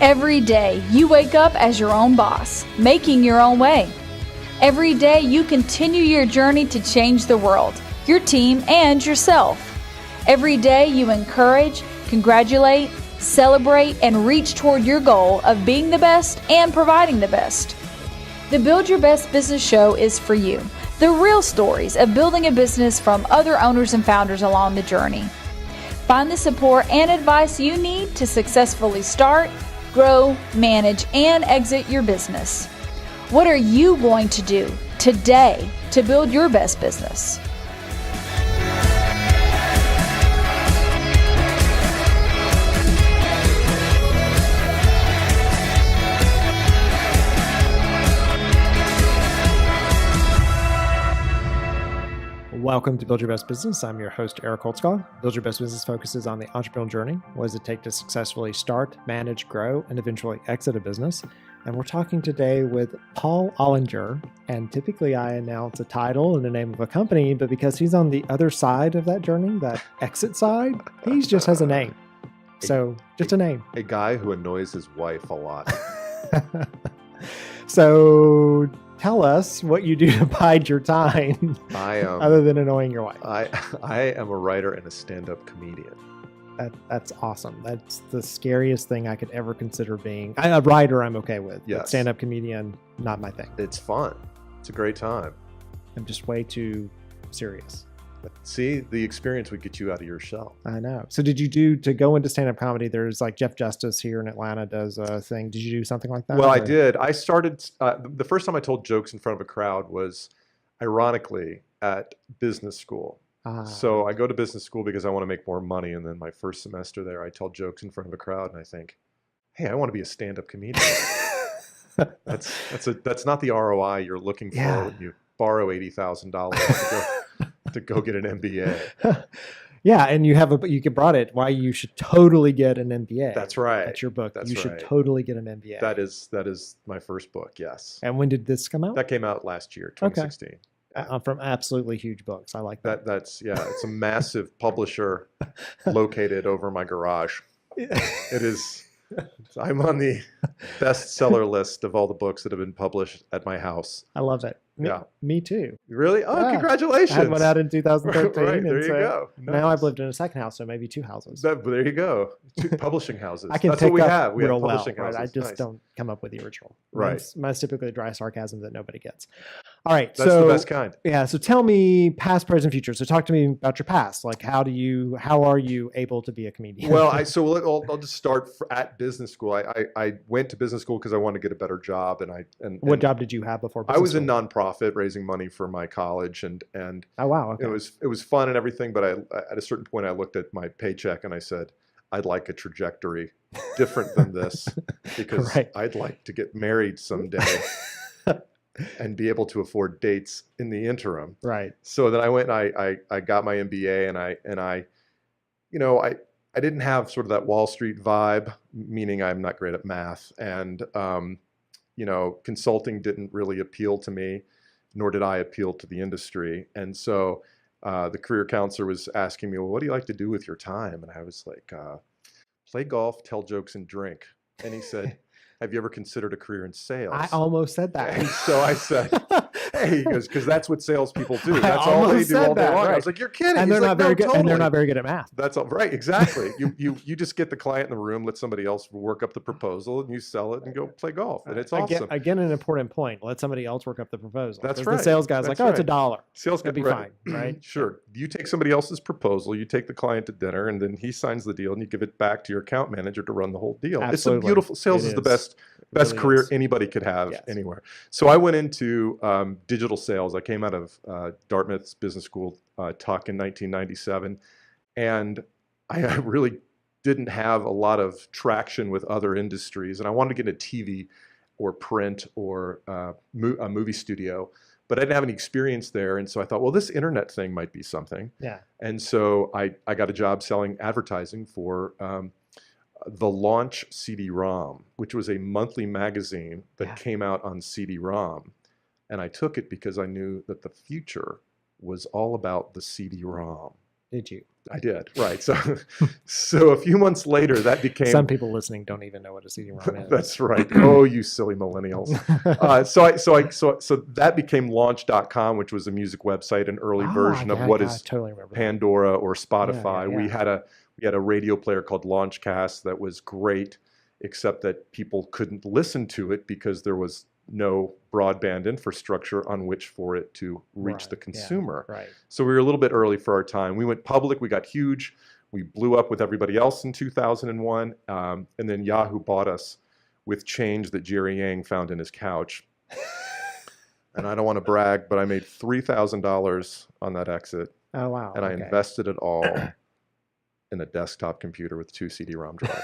Every day, you wake up as your own boss, making your own way. Every day, you continue your journey to change the world, your team, and yourself. Every day, you encourage, congratulate, celebrate, and reach toward your goal of being the best and providing the best. The Build Your Best Business Show is for you. The real stories of building a business from other owners and founders along the journey. Find the support and advice you need to successfully start, grow, manage, and exit your business. What are you going to do today to build your best business? Welcome to Build Your Best Business. I'm your host, Eric Holtzclaw. Build Your Best Business focuses on the entrepreneurial journey. What does it take to successfully start, manage, grow, and eventually exit a business? And we're talking today with Paul Ollinger. And typically I announce a title and the name of a company, but because he's on the other side of that journey, that exit side, he just has a name. So just a name. A guy who annoys his wife a lot. So tell us what you do to bide your time other than annoying your wife. I am a writer and a stand-up comedian. That's awesome. That's the scariest thing I could ever consider being. A writer I'm okay with. Yes. But stand-up comedian, not my thing. It's fun. It's a great time. I'm just way too serious. See, the experience would get you out of your shell. I know. So did you to go into stand-up comedy, there's like Jeff Justice here in Atlanta does a thing. Did you do something like that? Well, I did. I started, the first time I told jokes in front of a crowd was ironically at business school. So I go to business school because I want to make more money. And then my first semester there, I tell jokes in front of a crowd and I think, hey, I want to be a stand-up comedian. That's not the ROI you're looking for when you borrow $80,000 to go get an MBA. Yeah, and you brought it why you should totally get an MBA. That's right. That's your book. That's you should right. totally get an MBA. That is my first book. Yes. And when did this come out? That came out last year, 2016. Okay. From Absolutely Huge Books. I like that. It's a massive publisher located over my garage. It is. I'm on the bestseller list of all the books that have been published at my house. I love it. Me too. Really? Oh, congratulations. I had one out in 2013. Right, there you go. Nice. Now I've lived in a second house, so maybe two houses. There you go. Two publishing houses. I can That's pick what we up have. We have publishing right? houses. I just nice. don't come up with the original. Right. Mine's typically dry sarcasm that nobody gets. All right. That's the best kind. Yeah. So tell me past, present, future. So talk to me about your past. Like how are you able to be a comedian? Well, I'll just start at business school. I went to business school because I wanted to get a better job. And what job did you have before business I was school? in nonprofit raising money for my college and oh wow, okay. it was fun and everything. But at a certain point I looked at my paycheck and I said, I'd like a trajectory different than this because right. I'd like to get married someday and be able to afford dates in the interim. Right. So then I went and I got my MBA and I didn't have sort of that Wall Street vibe, meaning I'm not great at math. And, consulting didn't really appeal to me, nor did I appeal to the industry. And so the career counselor was asking me, well, what do you like to do with your time? And I was like, play golf, tell jokes, and drink. And he said, have you ever considered a career in sales? I almost said that. And so I said, hey, he goes, because that's what salespeople do. That's all they do all day long. Right. I was like, you're kidding. And they're not very good. Totally. And they're not very good at math. That's all right. Exactly. You just get the client in the room, let somebody else work up the proposal, and you sell it and go play golf. And it's awesome. Again, an important point. Let somebody else work up the proposal. That's right. The sales guy's like, it's $1. Sales guy be fine, right? Sure. You take somebody else's proposal, you take the client to dinner, and then he signs the deal, and you give it back to your account manager to run the whole deal. Absolutely. It's a beautiful. Sales is the best career anybody could have anywhere. So I went into digital sales. I came out of Dartmouth's business school, Tuck, in 1997, and I really didn't have a lot of traction with other industries, and I wanted to get into TV or print or a movie studio, but I didn't have any experience there, and so I thought, well, this internet thing might be something. Yeah. And so I got a job selling advertising for the Launch CD-ROM, which was a monthly magazine that came out on CD-ROM. And I took it because I knew that the future was all about the CD-ROM. Did you? I did, right. So a few months later, that became... Some people listening don't even know what a CD-ROM is. That's right. Oh, you silly millennials. So that became Launch.com, which was a music website, an early version of what is totally remember Pandora or Spotify. Yeah. We had a radio player called Launchcast that was great, except that people couldn't listen to it because there was no broadband infrastructure on which for it to reach the consumer. Yeah, right. So we were a little bit early for our time. We went public, we got huge, we blew up with everybody else in 2001, and then Yahoo bought us with change that Jerry Yang found in his couch. And I don't want to brag, but I made $3,000 on that exit. Oh, wow. And I invested it all in a desktop computer with 2 CD-ROM drives.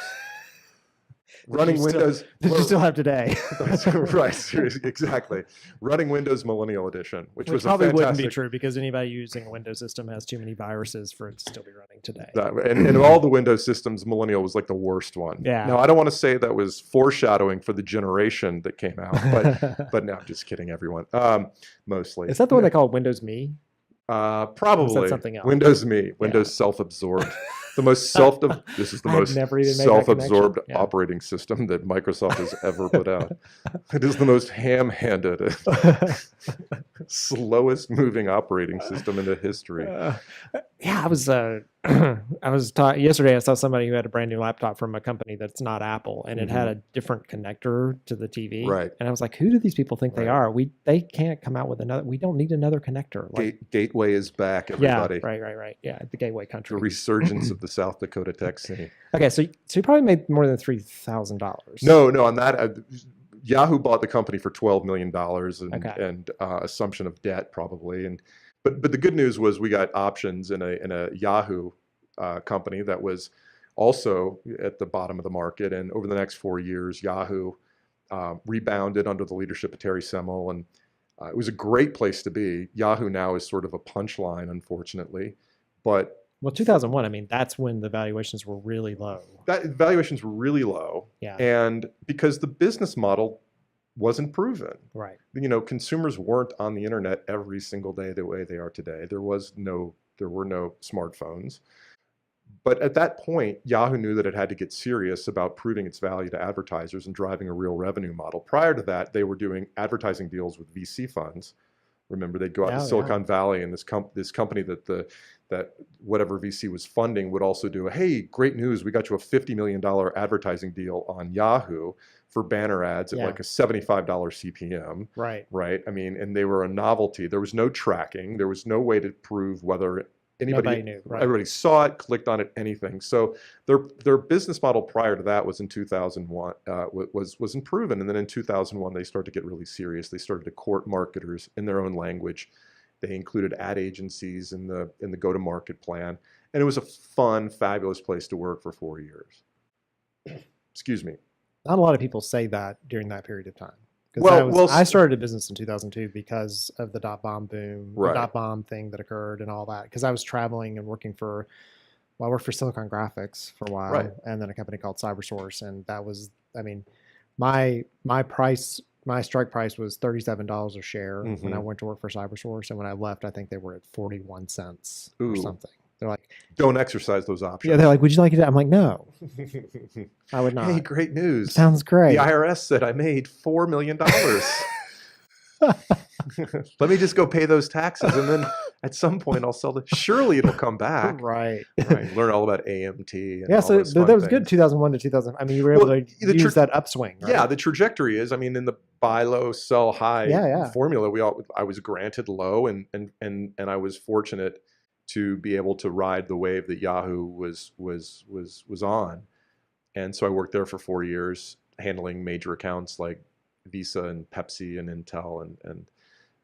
Running Windows. That you still have today. That's right, seriously, exactly. Running Windows Millennial Edition, which was probably a fantastic... wouldn't be true because anybody using a Windows system has too many viruses for it to still be running today. And of all the Windows systems, Millennial was like the worst one. Yeah. Now, I don't want to say that was foreshadowing for the generation that came out, but no, I'm just kidding, everyone. Mostly. Is that the one they call Windows Me? Probably. Is that something else? Windows Me, Windows self-absorbed. This is the most self-absorbed operating system that Microsoft has ever put out. It is the most ham-handed, slowest moving operating system in the history. I was yesterday I saw somebody who had a brand new laptop from a company that's not Apple, and it had a different connector to the TV. Right. And I was like, who do these people think they are? They can't come out with another. We don't need another connector. Gateway is back, everybody. Yeah, right. Yeah, the gateway country. The resurgence of the South Dakota tech scene. Okay, so you probably made more than $3,000. No, on that. Yahoo bought the company for $12 million and assumption of debt probably. But the good news was we got options in a Yahoo company that was also at the bottom of the market. And over the next 4 years, Yahoo rebounded under the leadership of Terry Semel, and it was a great place to be. Yahoo now is sort of a punchline, unfortunately, but. Well, 2001, I mean, that's when the valuations were really low. Valuations were really low. Yeah. And because the business model wasn't proven. Right. Consumers weren't on the internet every single day the way they are today. There were no smartphones. But at that point, Yahoo knew that it had to get serious about proving its value to advertisers and driving a real revenue model. Prior to that, they were doing advertising deals with VC funds. Remember, they'd go out to Silicon Valley, and this company that whatever VC was funding would also do hey, great news, we got you a $50 million advertising deal on Yahoo for banner ads at like a $75 CPM. Right. I mean, and they were a novelty. There was no tracking. There was no way to prove whether nobody knew. Right. Everybody saw it, clicked on it, anything. So their business model prior to that was in 2001 wasn't proven. And then in 2001, they started to get really serious. They started to court marketers in their own language. They included ad agencies in the go-to-market plan. And it was a fun, fabulous place to work for 4 years. Excuse me. Not a lot of people say that during that period of time. I started a business in 2002 because of the dot-bomb boom, the dot-bomb thing that occurred and all that. Because I was traveling and working I worked for Silicon Graphics for a while, and then a company called CyberSource. And that was, my strike price was $37 a share when I went to work for CyberSource. And when I left, I think they were at 41 cents or something. They're like, don't exercise those options. Yeah, they're like, would you like it? I'm like, no, I would not. Hey, great news. Sounds great. The IRS said I made $4 million. Let me just go pay those taxes, and then at some point I'll sell surely it'll come back. Right. Learn all about AMT. And so that was good 2001 to 2000. I mean, you were able to use that upswing. Right? Yeah, the trajectory is, in the buy low, sell high formula, I was granted low, and I was fortunate to be able to ride the wave that Yahoo was on. And so I worked there for 4 years, handling major accounts like Visa and Pepsi and Intel and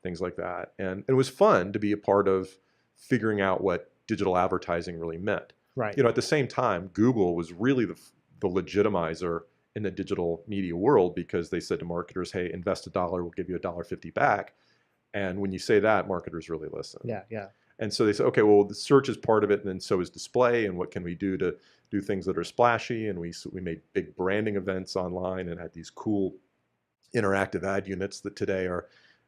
things like that. And it was fun to be a part of figuring out what digital advertising really meant. Right. At the same time, Google was really the legitimizer in the digital media world, because they said to marketers, hey, invest $1, we'll give you $1.50 back. And when you say that, marketers really listen. Yeah. And so they said, okay, well, the search is part of it, and then so is display, and what can we do to do things that are splashy? And we made big branding events online and had these cool interactive ad units that today are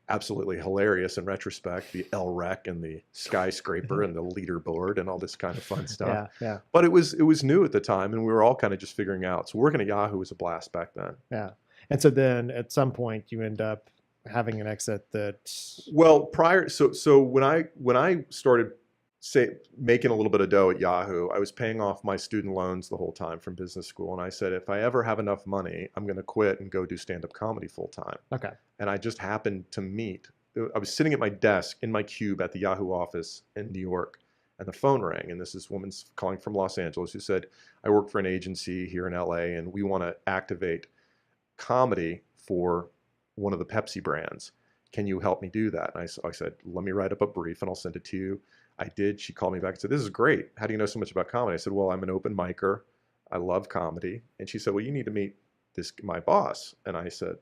absolutely hilarious in retrospect, the LREC and the skyscraper and the leaderboard and all this kind of fun stuff. Yeah. But it was new at the time, and we were all kind of just figuring out. So working at Yahoo was a blast back then. Yeah. And so then at some point you end up having an exit that... Well, so when I started making a little bit of dough at Yahoo, I was paying off my student loans the whole time from business school. And I said, if I ever have enough money, I'm going to quit and go do stand-up comedy full time. Okay. And I just happened to I was sitting at my desk in my cube at the Yahoo office in New York, and the phone rang. And this woman's calling from Los Angeles who said, I work for an agency here in LA, and we want to activate comedy for one of the Pepsi brands. Can you help me do that? And I said, let me write up a brief and I'll send it to you. I did. She called me back and said, this is great. How do you know so much about comedy? I said, well, I'm an open micer. I love comedy. And she said, well, you need to meet my boss. And I said,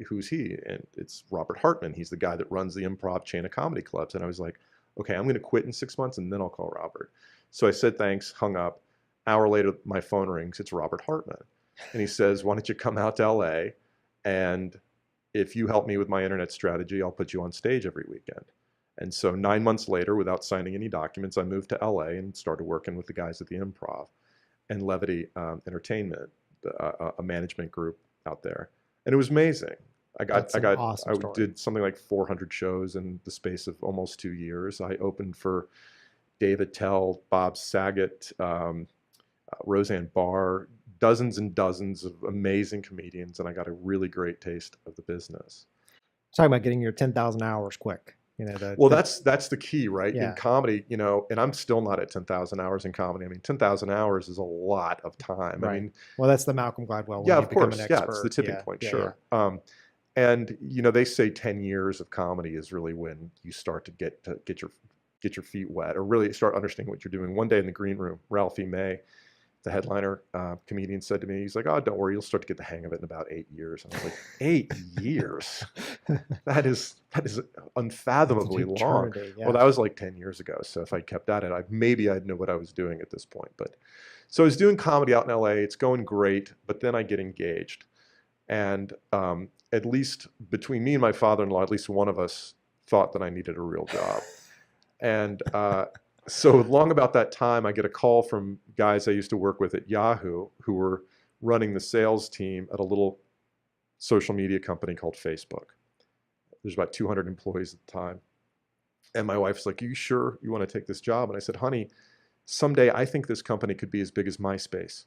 who's he? And it's Robert Hartman. He's the guy that runs the improv chain of comedy clubs. And I was like, okay, I'm going to quit in 6 months and then I'll call Robert. So I said, thanks, hung up. Hour later, my phone rings. It's Robert Hartman. And he says, why don't you come out to LA, and if you help me with my internet strategy, I'll put you on stage every weekend. And so 9 months later, without signing any documents, I moved to LA and started working with the guys at the Improv and Levity Entertainment, a management group out there. And it was amazing. I did something like 400 shows in the space of almost 2 years. I opened for David Tell, Bob Saget, Roseanne Barr, dozens and dozens of amazing comedians, and I got a really great taste of the business. Talking about getting your 10,000 hours quick. That's the key, right? Yeah. In comedy, and I'm still not at 10,000 hours in comedy. I mean, 10,000 hours is a lot of time. Right. I mean, well, that's the Malcolm Gladwell. Yeah, of course. Yeah, it's the tipping point. Sure. Yeah. And they say 10 years of comedy is really when you start to get your feet wet, or really start understanding what you're doing. One day in the green room, Ralphie May, the headliner comedian, said to me, he's like, oh, don't worry, you'll start to get the hang of it in about 8 years. And I was like, 8 years? That is unfathomably long. Yeah. Well, that was like 10 years ago. So if I kept at it, maybe I'd know what I was doing at this point. But so I was doing comedy out in LA. It's going great. But then I get engaged. And at least between me and my father-in-law, at least one of us thought that I needed a real job. And so long about that time, I get a call from guys I used to work with at Yahoo who were running the sales team at a little social media company called Facebook. There's about 200 employees at the time. And my wife's like, are you sure you want to take this job? And I said, honey, someday I think this company could be as big as MySpace.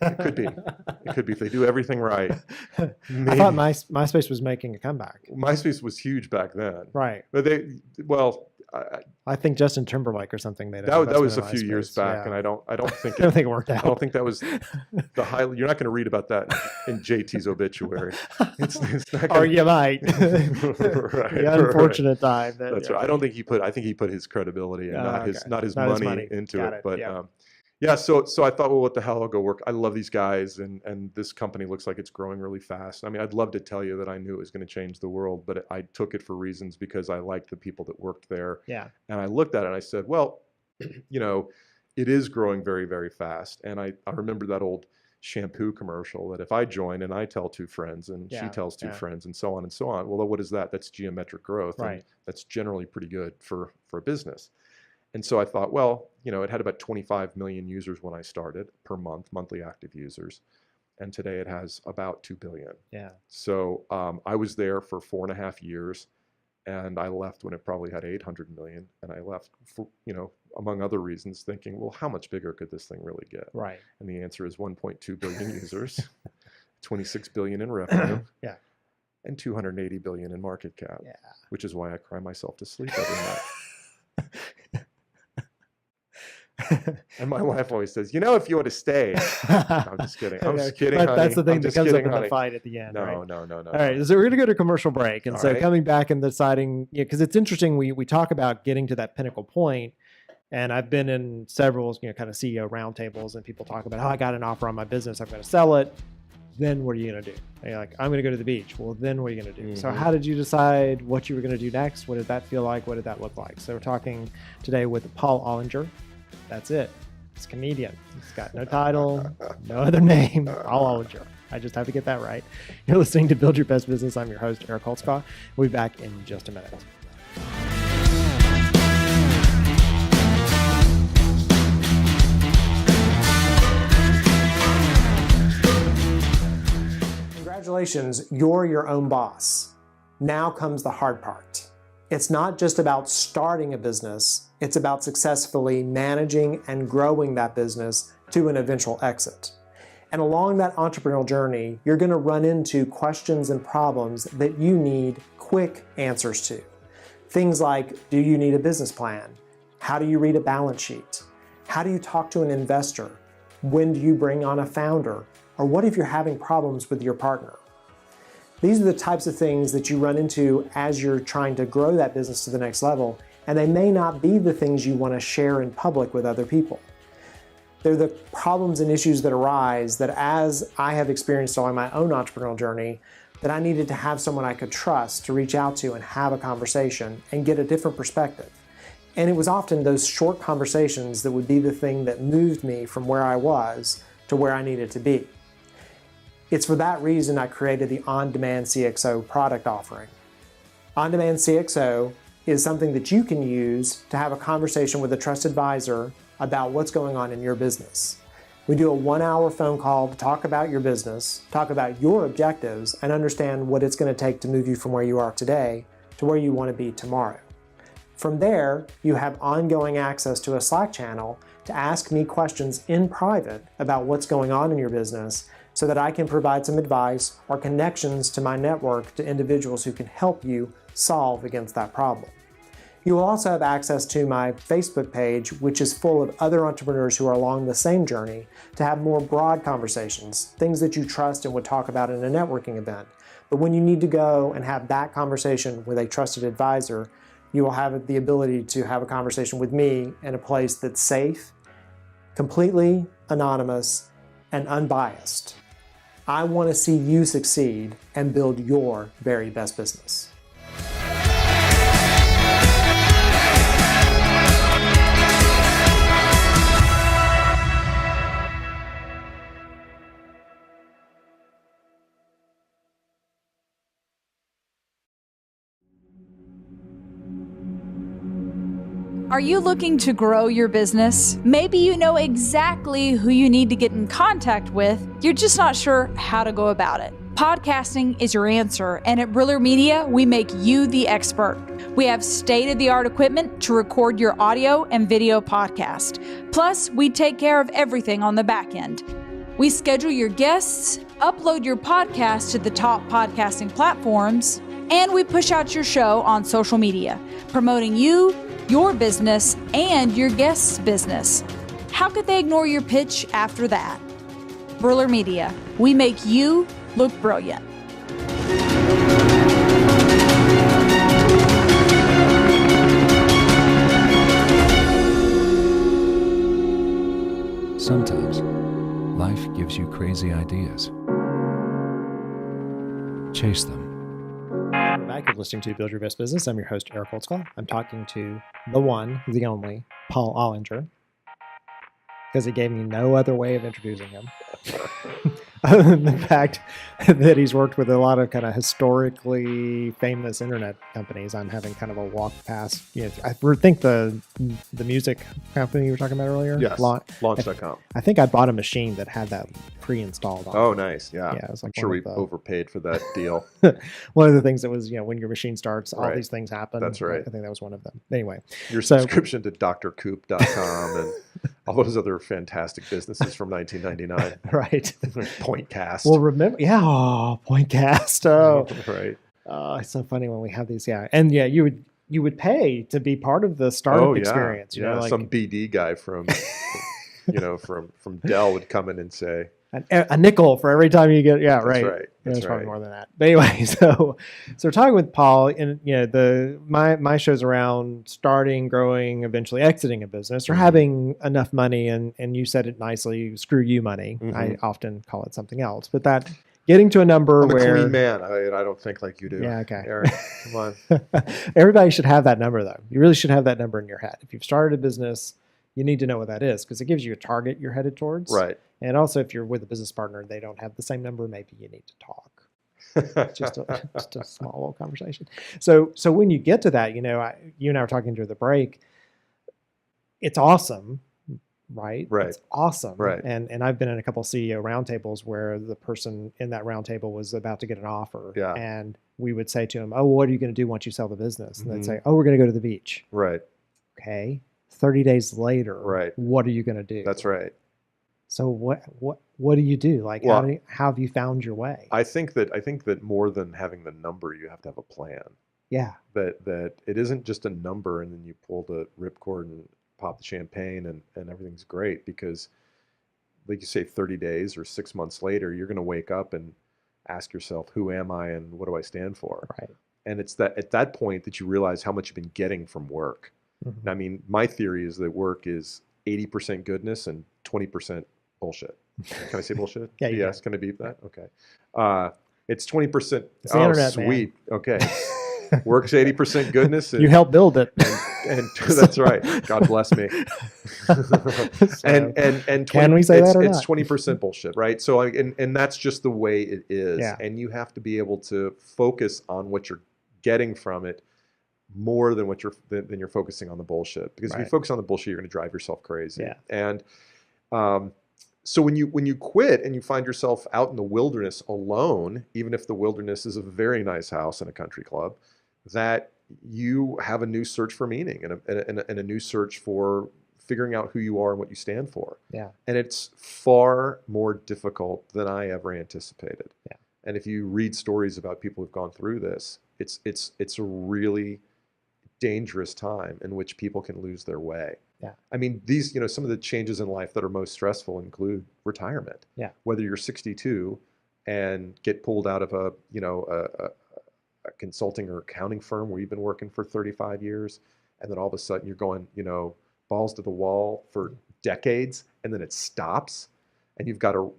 It could be. It could be if they do everything right. Maybe. I thought MySpace was making a comeback. MySpace was huge back then. Right. But I think Justin Timberlake or something made it. That was a few years back, and I don't think it worked out. I don't think that was the high. You're not going to read about that in JT's obituary. It's not or you might. Right, the unfortunate time. That's right. I don't think he put. I think he put his credibility and not his money into it. But yeah. So I thought, well, what the hell? I'll go work. I love these guys, and this company looks like it's growing really fast. I mean, I'd love to tell you that I knew it was going to change the world, but I took it for reasons because I liked the people that worked there. Yeah. And I looked at it and I said, well, it is growing very, very fast. And I remember that old shampoo commercial that if I join and I tell two friends and she tells two friends and so on and so on. Well, what is that? That's geometric growth. Right. And that's generally pretty good for a business. And so I thought, well, it had about 25 million users when I started per month, monthly active users. And today it has about 2 billion. Yeah. So I was there for 4.5 years, and I left when it probably had 800 million. And I left for, among other reasons, thinking, well, how much bigger could this thing really get? Right. And the answer is 1.2 billion users, 26 billion in revenue. Yeah. And 280 billion in market cap. Yeah. Which is why I cry myself to sleep every night. And my wife always says, if you would have stayed. No, I'm just kidding. I'm just kidding, honey. That's the thing that comes up in honey. the fight at the end. No, right? No. All right, so we're going to go to commercial break. And so right. Coming back and deciding, because it's interesting, we talk about getting to that pinnacle point. And I've been in several, kind of CEO roundtables, and people talk about, I got an offer on my business. I'm going to sell it. Then what are you going to do? And you're like, I'm going to go to the beach. Well, then what are you going to do? Mm-hmm. So how did you decide what you were going to do next? What did that feel like? What did that look like? So we're talking today with Paul Ollinger. That's it. He's a comedian. He's got no title, no other name. Paul Ollinger. I just have to get that right. You're listening to Build Your Best Business. I'm your host, Eric Holtzclaw. We'll be back in just a minute. Congratulations, you're your own boss. Now comes the hard part. It's not just about starting a business, it's about successfully managing and growing that business to an eventual exit. And along that entrepreneurial journey, you're going to run into questions and problems that you need quick answers to. Things like, do you need a business plan? How do you read a balance sheet? How do you talk to an investor? When do you bring on a founder? Or what if you're having problems with your partner? These are the types of things that you run into as you're trying to grow that business to the next level, and they may not be the things you want to share in public with other people. They're the problems and issues that arise that, as I have experienced along my own entrepreneurial journey, that I needed to have someone I could trust to reach out to and have a conversation and get a different perspective. And it was often those short conversations that would be the thing that moved me from where I was to where I needed to be. It's for that reason I created the On-Demand CXO product offering. On-Demand CXO is something that you can use to have a conversation with a trusted advisor about what's going on in your business. We do a 1-hour phone call to talk about your business, talk about your objectives, and understand what it's going to take to move you from where you are today to where you want to be tomorrow. From there, you have ongoing access to a Slack channel to ask me questions in private about what's going on in your business, so that I can provide some advice or connections to my network to individuals who can help you solve against that problem. You will also have access to my Facebook page, which is full of other entrepreneurs who are along the same journey, to have more broad conversations, things that you trust and would talk about in a networking event. But when you need to go and have that conversation with a trusted advisor, you will have the ability to have a conversation with me in a place that's safe, completely anonymous, and unbiased. I want to see you succeed and build your very best business. Are you looking to grow your business? Maybe you know exactly who you need to get in contact with. You're just not sure how to go about it. Podcasting is your answer, and at Briller Media, we make you the expert. We have state-of-the-art equipment to record your audio and video podcast. Plus, we take care of everything on the back end. We schedule your guests, upload your podcast to the top podcasting platforms, and we push out your show on social media, promoting you, your business, and your guest's business. How could they ignore your pitch after that? Briller Media, we make you look brilliant. Sometimes life gives you crazy ideas. Chase them. Welcome back. You're listening to Build Your Best Business. I'm your host, Eric Holtzclaw. I'm talking to the one, the only, Paul Ollinger, because he gave me no other way of introducing him. Other than the fact that he's worked with a lot of kind of historically famous internet companies. I'm having kind of a walk past, I think the music company you were talking about earlier. Yes, launch.com. I think I bought a machine that had that pre-installed on. Oh, nice. Yeah. Yeah, it was like I'm sure we overpaid for that deal. One of the things that was, when your machine starts, all these things happen. That's right. I think that was one of them. Anyway. Your subscription to drcoop.com and all those other fantastic businesses from 1999. Right. Pointcast. Well, remember, Pointcast. Oh, right. It's so funny when we have these. Yeah, and yeah, you would pay to be part of the startup experience. You know, like some BD guy from from Dell would come in and say a nickel for every time you get. Yeah, that's right. That's probably more than that. But anyway, so we're talking with Paul, and my show's around starting, growing, eventually exiting a business or having enough money, and you said it nicely, screw you money. Mm-hmm. I often call it something else, but that getting to a number I'm where a clean man. I don't think like you do. Yeah, okay. Eric, come on. Everybody should have that number though. You really should have that number in your head. If you've started a business, You need to know what that is because it gives you a target you're headed towards. Right. And also, if you're with a business partner, they don't have the same number, maybe you need to talk. just a small little conversation. So when you get to that, you and I were talking during the break. It's awesome, right? Right. It's awesome. Right. And I've been in a couple of CEO roundtables where the person in that roundtable was about to get an offer. Yeah. And we would say to him, "Oh, what are you going to do once you sell the business?" And they'd Mhm. say, "Oh, we're going to go to the beach." Right. Okay. 30 days later, Right. what are you going to do? That's right. So what do you do? Like, Well, how have you found your way? I think that more than having the number, you have to have a plan. Yeah. That it isn't just a number and then you pull the ripcord and pop the champagne and everything's great, because like you say, 30 days or 6 months later, you're going to wake up and ask yourself, who am I and what do I stand for? Right. And it's that at that point that you realize how much you've been getting from work. Mhm. And I mean, my theory is that work is 80% goodness and 20% bullshit. Can I say bullshit? Yeah, you Yes. Can I beep that? Okay. It's 20%. It's the internet, man. Sweet. Okay. Work's 80% goodness. And, You helped build it. and that's right. God bless me. So, and can we say that or it's not? 20% bullshit, right? So and that's just the way it is. Yeah. And you have to be able to focus on what you're getting from it more than what than you're focusing on the bullshit. Because if you Right. focus on the bullshit, you're going to drive yourself crazy. Yeah. And so when you quit and you find yourself out in the wilderness alone, even if the wilderness is a very nice house and a country club, that you have a new search for meaning and a new search for figuring out who you are and what you stand for. Yeah. And it's far more difficult than I ever anticipated. Yeah. And if you read stories about people who've gone through this, it's a really dangerous time in which people can lose their way. Yeah. I mean, some of the changes in life that are most stressful include retirement. Yeah. Whether you're 62 and get pulled out of a consulting or accounting firm where you've been working for 35 years, and then all of a sudden you're going, balls to the wall for decades, and then it stops, and you've got to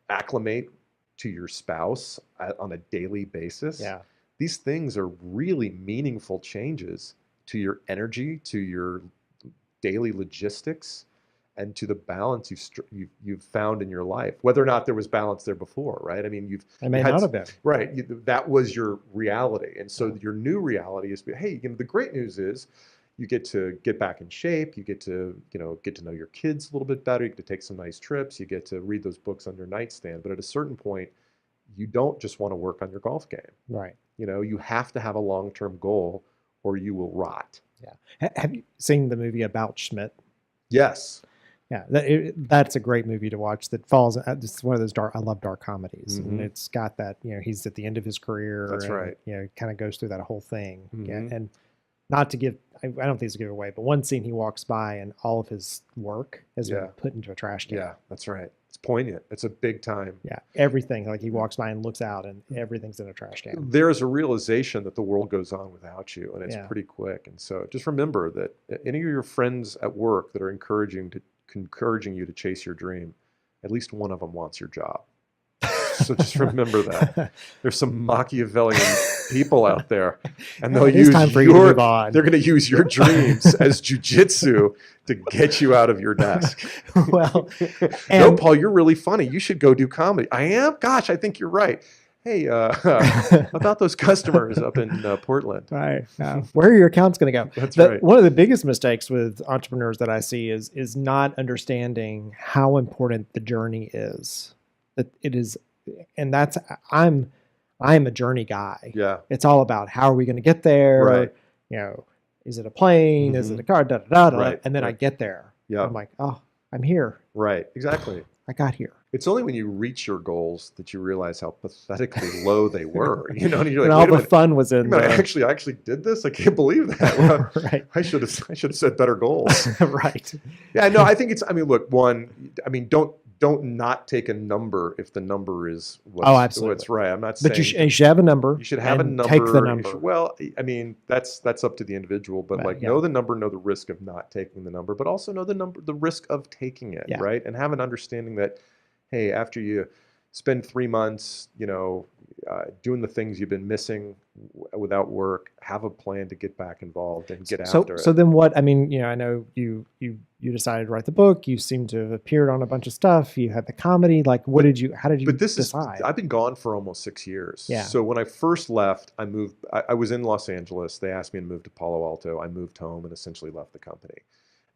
acclimate to your spouse on a daily basis. Yeah. These things are really meaningful changes to your energy, to your daily logistics, and to the balance you've found in your life. Whether or not there was balance there before, right? I mean, It may not have been. Right. That was your reality, and so your new reality is, hey, the great news is, you get to get back in shape. You get to know your kids a little bit better. You get to take some nice trips. You get to read those books on your nightstand. But at a certain point, you don't just want to work on your golf game. Right. You have to have a long-term goal, or you will rot. Yeah. Have you seen the movie About Schmidt? Yes. Yeah, that's a great movie to watch. That falls. It's one of those dark. I love dark comedies, and it's got that. He's at the end of his career. That's and, right. Kind of goes through that whole thing. Mhm. Yeah, and not to give. I don't think it's a giveaway, but one scene he walks by and all of his work has been put into a trash can. Yeah, that's right. It's poignant. It's a big time. Yeah, everything. Like he walks by and looks out, and everything's in a trash can. There is a realization that the world goes on without you, and it's Yeah. pretty quick. And so just remember that any of your friends at work that are encouraging you to chase your dream, at least one of them wants your job. So just remember that. There's some Machiavellian people out there, and they'll use time for you to move on. They're going to use your dreams as jujitsu to get you out of your desk. Well, No, Paul, you're really funny. You should go do comedy. I am? Gosh, I think you're right. Hey, about those customers up in Portland. Right. Where are your accounts going to go? That's right. One of the biggest mistakes with entrepreneurs that I see is not understanding how important the journey is. That it is, and that's I'm a journey guy. Yeah. It's all about how are we going to get there? Right. Is it a plane? Is it a car? Da, da, da, da. Right. And then I Right. get there. Yeah. I'm like, oh, I'm here. Right. Exactly. I got here. It's only when you reach your goals that you realize how pathetically low they were. And you're like, And all wait a the minute. fun was in I there. actually did this. I can't believe that. Well, Right. I should have set better goals. Right. Yeah, no, I think it's. I mean, look, don't not take a number if the number is absolutely. what's right. I'm not saying. But you should have a number. You should have a and number. Take the You number. should- well, I mean, that's up to the individual. But Right, know the number, know the risk of not taking the number, but also know the risk of taking it, Yeah. right? And have an understanding that, hey, after you spend 3 months, doing the things you've been missing without work, have a plan to get back involved and get after it. So then what, I mean, I know you decided to write the book. You seem to have appeared on a bunch of stuff. You had the comedy. Like, how did you decide? I've been gone for almost 6 years. Yeah. So when I first left, I was in Los Angeles. They asked me to move to Palo Alto. I moved home and essentially left the company.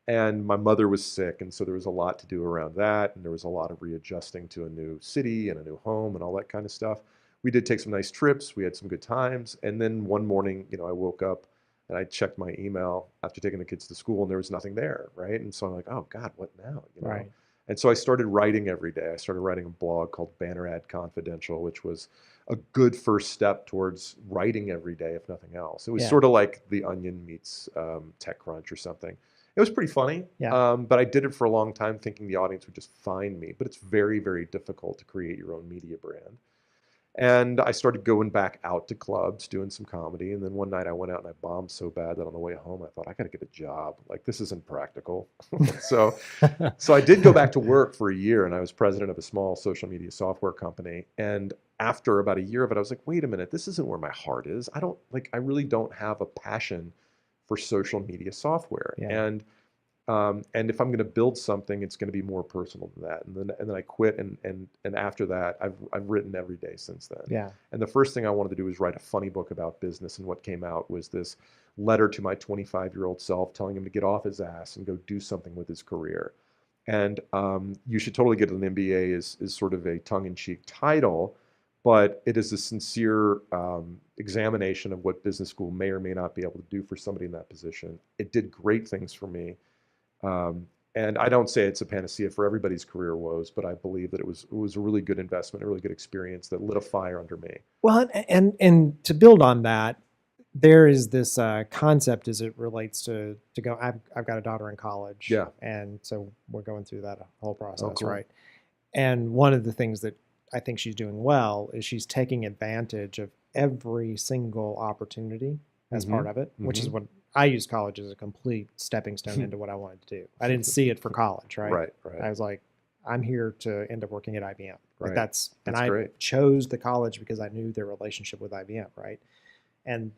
And my mother was sick, and so there was a lot to do around that, and there was a lot of readjusting to a new city and a new home and all that kind of stuff. We did take some nice trips. We had some good times. And then one morning, I woke up and I checked my email after taking the kids to school, and there was nothing there, right? And so I'm like, oh God, what now? Right. And so I started writing every day. I started writing a blog called Banner Ad Confidential, which was a good first step towards writing every day, if nothing else. It was sort of like The Onion meets TechCrunch or something. It was pretty funny, but I did it for a long time thinking the audience would just find me. But it's very, very difficult to create your own media brand. And I started going back out to clubs, doing some comedy. And then one night I went out and I bombed so bad that on the way home, I thought, I got to get a job. Like, this isn't practical. So I did go back to work for a year, and I was president of a small social media software company. And after about a year of it, I was like, wait a minute, this isn't where my heart is. I really don't have a passion for social media software. Yeah. And if I'm going to build something, it's going to be more personal than that. And then I quit. And after that, I've written every day since then. Yeah. And the first thing I wanted to do was write a funny book about business. And what came out was this letter to my 25-year-old self telling him to get off his ass and go do something with his career. And You Should Totally Get an MBA is sort of a tongue-in-cheek title, but it is a sincere examination of what business school may or may not be able to do for somebody in that position. It did great things for me. And I don't say it's a panacea for everybody's career woes, but I believe that it was a really good investment, a really good experience that lit a fire under me. Well, and to build on that, there is this concept as it relates to go. I've got a daughter in college, and so we're going through that whole process, cool. right? And one of the things that I think she's doing well is she's taking advantage of every single opportunity as part of it, which is what I use college as a complete stepping stone into what I wanted to do. I didn't see it for college, right? Right. I was like, I'm here to end up working at IBM. Like Right. that's I great. chose the college because I knew their relationship with IBM, right? And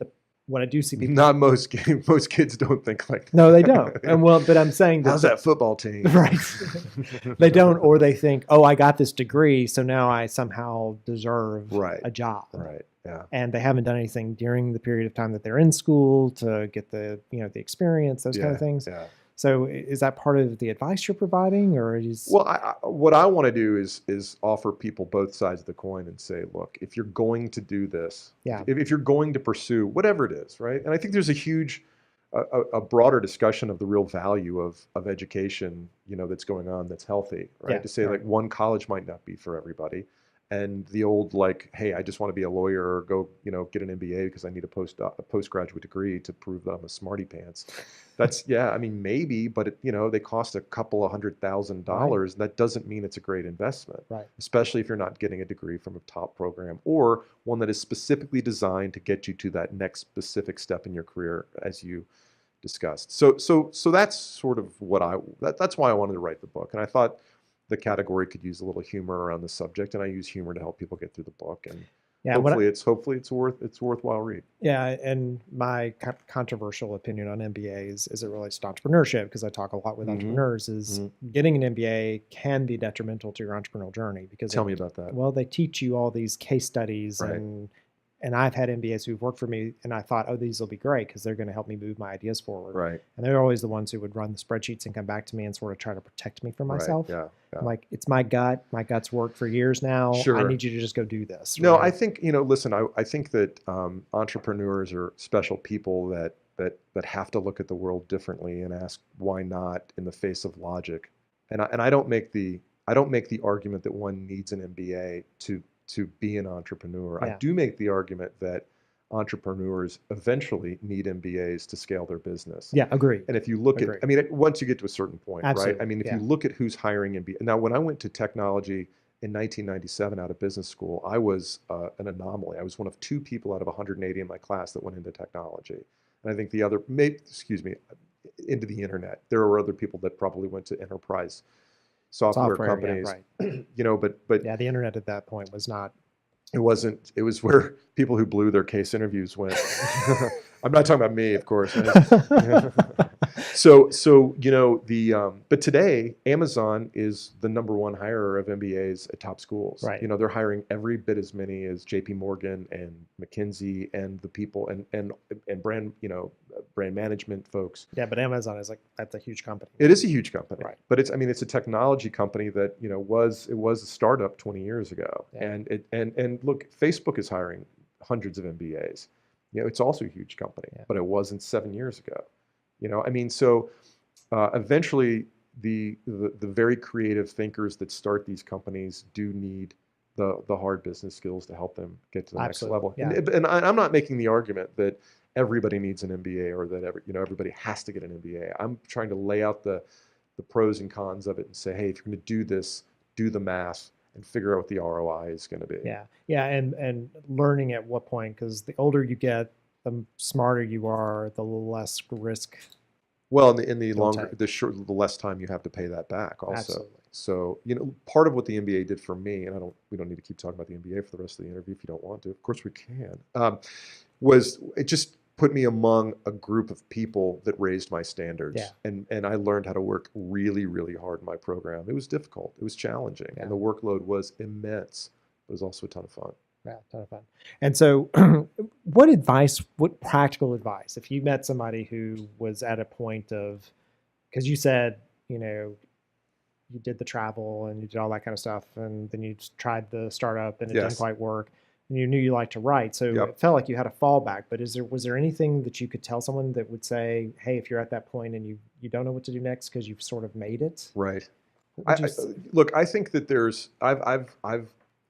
what I do see people, Not most kids don't think like that. no, they don't. And but I'm saying that How's that football team? Right. They don't, or they think, oh, I got this degree, so now I somehow deserve a job. Right. Yeah. And they haven't done anything during the period of time that they're in school to get the the experience, those kind of things. Yeah. So is that part of the advice you're providing, or is? Well, what I want to do is offer people both sides of the coin and say, look, if you're going to do this, if you're going to pursue whatever it is, right? And I think there's a huge, a broader discussion of the real value of education, that's going on, that's healthy, right? Yeah, to say like one college might not be for everybody. And the old hey, I just want to be a lawyer or go, get an MBA because I need a postgraduate degree to prove that I'm a smarty pants. That's maybe, but they cost a couple of $100,000. Right. That doesn't mean it's a great investment, right? Especially if you're not getting a degree from a top program or one that is specifically designed to get you to that next specific step in your career, as you discussed. So that's sort of that's why I wanted to write the book, and I thought the category could use a little humor around the subject, and I use humor to help people get through the book. And hopefully it's worthwhile read. Yeah, and my controversial opinion on MBAs as it relates to entrepreneurship, because I talk a lot with entrepreneurs, is getting an MBA can be detrimental to your entrepreneurial journey. Because Tell me about that. Well, they teach you all these case studies, Right. and I've had MBAs who've worked for me, and I thought, oh, these will be great because they're going to help me move my ideas forward. Right. And they're always the ones who would run the spreadsheets and come back to me and sort of try to protect me from myself. Right. Yeah. I'm like, it's my gut. My gut's worked for years now. Sure. I need you to just go do this. No, right? I think, listen, I think that entrepreneurs are special people that have to look at the world differently and ask why not in the face of logic. And I don't make the argument that one needs an MBA to be an entrepreneur. Yeah. I do make the argument that entrepreneurs eventually need MBAs to scale their business. Yeah, agree. And if you look at, once you get to a certain point, Absolutely. right? If you look at who's hiring MBA. Now, when I went to technology in 1997 out of business school, I was an anomaly. I was one of 2 people out of 180 in my class that went into technology. And I think into the internet. There were other people that probably went to enterprise software companies. Yeah, right. You know, but yeah, the internet at that point was not. It wasn't. It was where people who blew their case interviews went. I'm not talking about me, of course. So you know but today Amazon is the #1 hirer of MBAs at top schools. Right. You know, they're hiring every bit as many as JP Morgan and McKinsey and the people and brand brand management folks. Yeah, but Amazon is that's a huge company. It is a huge company, right? But it's a technology company that was a startup 20 years ago, yeah. and look, Facebook is hiring hundreds of MBAs. It's also a huge company, but it wasn't 7 years ago. So eventually the very creative thinkers that start these companies do need the hard business skills to help them get to the next level. Yeah. And I'm not making the argument that everybody needs an MBA or that everybody has to get an MBA. I'm trying to lay out the pros and cons of it and say, hey, if you're going to do this, do the math and figure out what the ROI is going to be. Yeah, and learning at what point, because the older you get, the smarter you are, the less risk. Well, in the longer, the less time you have to pay that back also. Absolutely. So, part of what the MBA did for me, and we don't need to keep talking about the MBA for the rest of the interview if you don't want to. Of course we can. Was it just put me among a group of people that raised my standards. Yeah. And I learned how to work really, really hard in my program. It was difficult. It was challenging. Yeah. And the workload was immense. It was also a ton of fun. Yeah, a ton of fun. And so what practical advice, if you met somebody who was at a point of, because you said, you did the travel and you did all that kind of stuff, and then you tried the startup and it didn't quite work, and you knew you liked to write. So it felt like you had a fallback, but was there anything that you could tell someone that would say, hey, if you're at that point and you don't know what to do next because you've sort of made it? Right. Look, I think that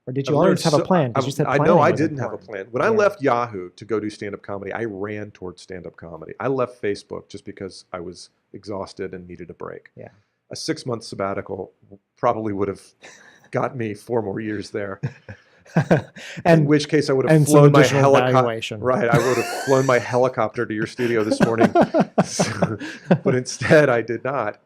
or did you always have a plan? Because you said planning I was didn't important. have a plan. When I left Yahoo to go do stand-up comedy, I ran towards stand-up comedy. I left Facebook just because I was exhausted and needed a break. Yeah. A 6-month sabbatical probably would have got me 4 more years there. In which case I would have flown my helicopter. Right, I would have flown my helicopter to your studio this morning, but instead I did not.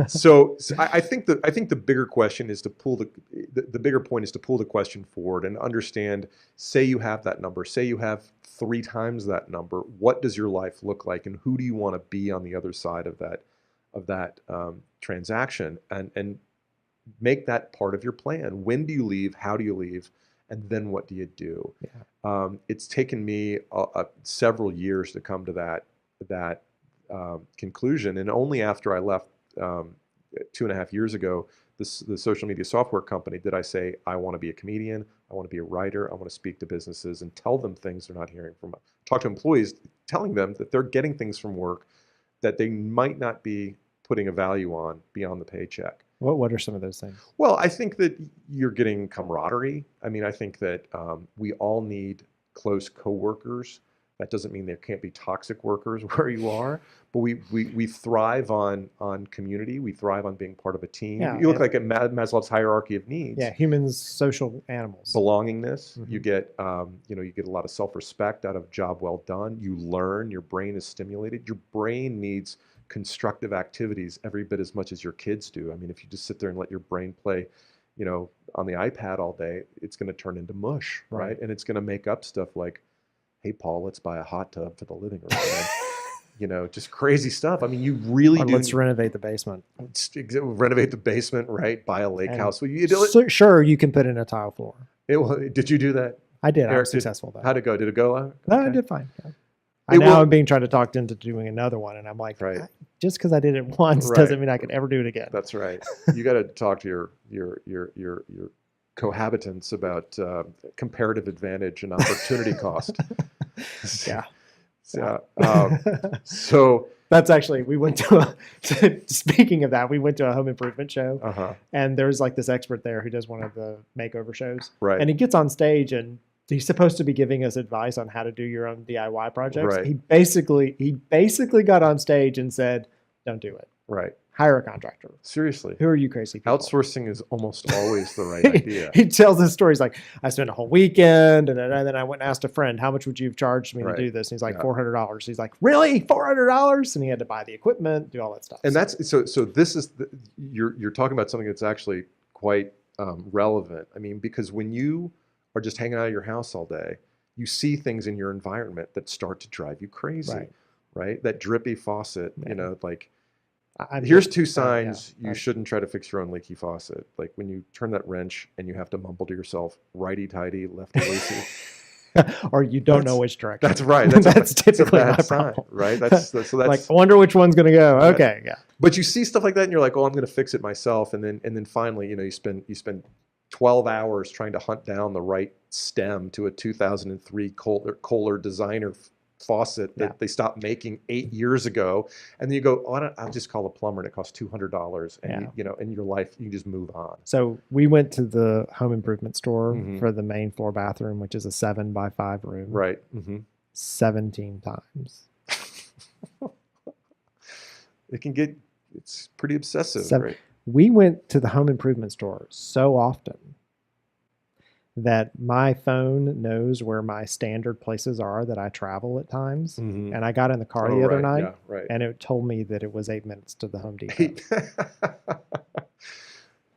So I think the bigger question is to pull the bigger point is to pull the question forward and understand. Say you have that number. Say you have 3 times that number. What does your life look like, and who do you want to be on the other side of that transaction? And make that part of your plan. When do you leave? How do you leave? And then what do you do? Yeah. It's taken me several years to come to that conclusion. And only after I left 2.5 years ago, the social media software company, did I say, I want to be a comedian, I want to be a writer, I want to speak to businesses and tell them things they're not hearing from, talk to employees, telling them that they're getting things from work that they might not be putting a value on beyond the paycheck. What are some of those things? Well, I think that you're getting camaraderie. I mean, I think that we all need close coworkers. That doesn't mean there can't be toxic workers where you are, but we thrive on community. We thrive on being part of a team. Yeah, you look like a Maslow's hierarchy of needs. Yeah, humans, social animals. Belongingness. Mm-hmm. You get you get a lot of self-respect out of job well done. You learn. Your brain is stimulated. Your brain needs constructive activities every bit as much as your kids do. I mean, if you just sit there and let your brain play, on the iPad all day, it's going to turn into mush, right? And it's going to make up stuff like, hey, Paul, let's buy a hot tub for the living room. And, just crazy stuff. I mean, you really do. Let's renovate the basement. Renovate the basement, right? Buy a lake house. Well, sure, you can put in a tile floor. Did you do that? I did. Eric, I was successful though. How'd it go? Did it go? No, I did fine. Yeah. I'm being tried to talk into doing another one, and I'm like, just because I did it once doesn't mean I could ever do it again. That's right. You got to talk to your cohabitants about comparative advantage and opportunity cost. Yeah. So that's actually, we went speaking of that, we went to a home improvement show, and there's like this expert there who does one of the makeover shows, right? And he gets on stage and he's supposed to be giving us advice on how to do your own DIY projects. Right. He basically got on stage and said, "Don't do it." Right. hire a contractor. Seriously. Who are you crazy people? Outsourcing is almost always the right idea. He tells his stories like, I spent a whole weekend and then I went and asked a friend, how much would you have charged me to do this? And he's like, $400. He's like, really? $400? And he had to buy the equipment, do all that stuff. And that's, so this is, you're talking about something that's actually quite relevant. I mean, because when you are just hanging out at your house all day, you see things in your environment that start to drive you crazy, right? That drippy faucet, you know, like, here's two signs you shouldn't try to fix your own leaky faucet. Like when you turn that wrench and you have to mumble to yourself, righty-tighty, lefty-loosey. Or you don't know which direction. That's right. That's typically a my bad sign, problem. Right? That's like, I wonder which one's going to go. Okay, yeah. But you see stuff like that and you're like, oh, I'm going to fix it myself. And then finally, you know, you spend 12 hours trying to hunt down the right stem to a 2003 Kohler designer faucet that they stopped making 8 years ago, and then you go, oh, I'll just call a plumber and it costs $200, and you know, in your life you just move on. So we went to the home improvement store for the main floor bathroom, which is a 7x5 room. Right. 17 times. It's pretty obsessive. Right? We went to the home improvement store so often that my phone knows where my standard places are that I travel at times. And I got in the car the other night and it told me that it was 8 minutes to the Home Depot.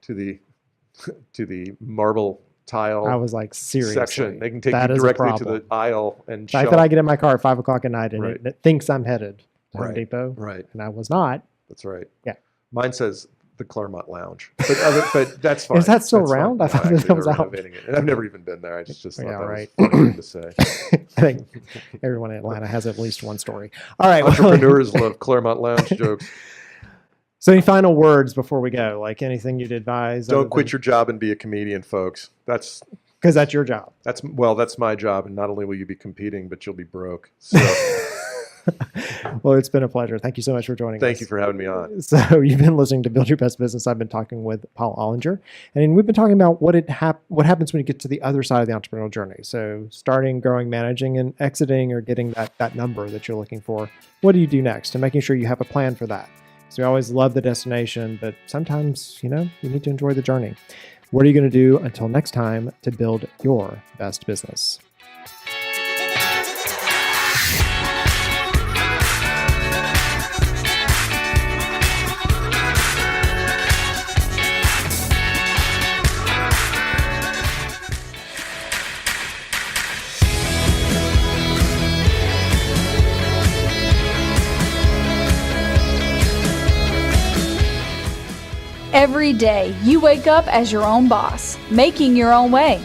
to the marble tile. I was like, seriously. Section. They can take you directly to the aisle and the fact that I get in my car at 5 o'clock at night and it thinks I'm headed to Home Depot. Right. And I was not. That's right. Yeah. Mine says the Claremont Lounge, but that's fine. Is that still around? I thought that was out. It. And I've never even been there. I just thought that was funny to say. I think everyone in Atlanta has at least one story. All right. Entrepreneurs love Claremont Lounge jokes. So any final words before we go? Like anything you'd advise? Don't quit your job and be a comedian, folks. That's because that's your job. That's my job. And not only will you be competing, but you'll be broke. So. Well, it's been a pleasure. Thank you so much for joining us. Thank you for having me on. So you've been listening to Build Your Best Business. I've been talking with Paul Ollinger, and we've been talking about what happens when you get to the other side of the entrepreneurial journey. So starting, growing, managing, and exiting, or getting that number that you're looking for. What do you do next? And making sure you have a plan for that. So we always love the destination, but sometimes, you need to enjoy the journey. What are you going to do until next time to build your best business? Every day, you wake up as your own boss, making your own way.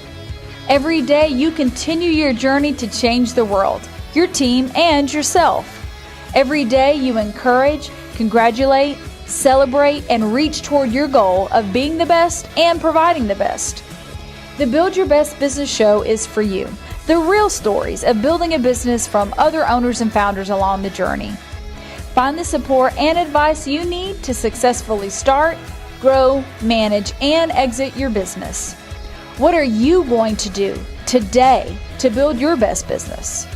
Every day, you continue your journey to change the world, your team, and yourself. Every day, you encourage, congratulate, celebrate, and reach toward your goal of being the best and providing the best. The Build Your Best Business Show is for you. The real stories of building a business from other owners and founders along the journey. Find the support and advice you need to successfully start, grow, manage, and exit your business. What are you going to do today to build your best business?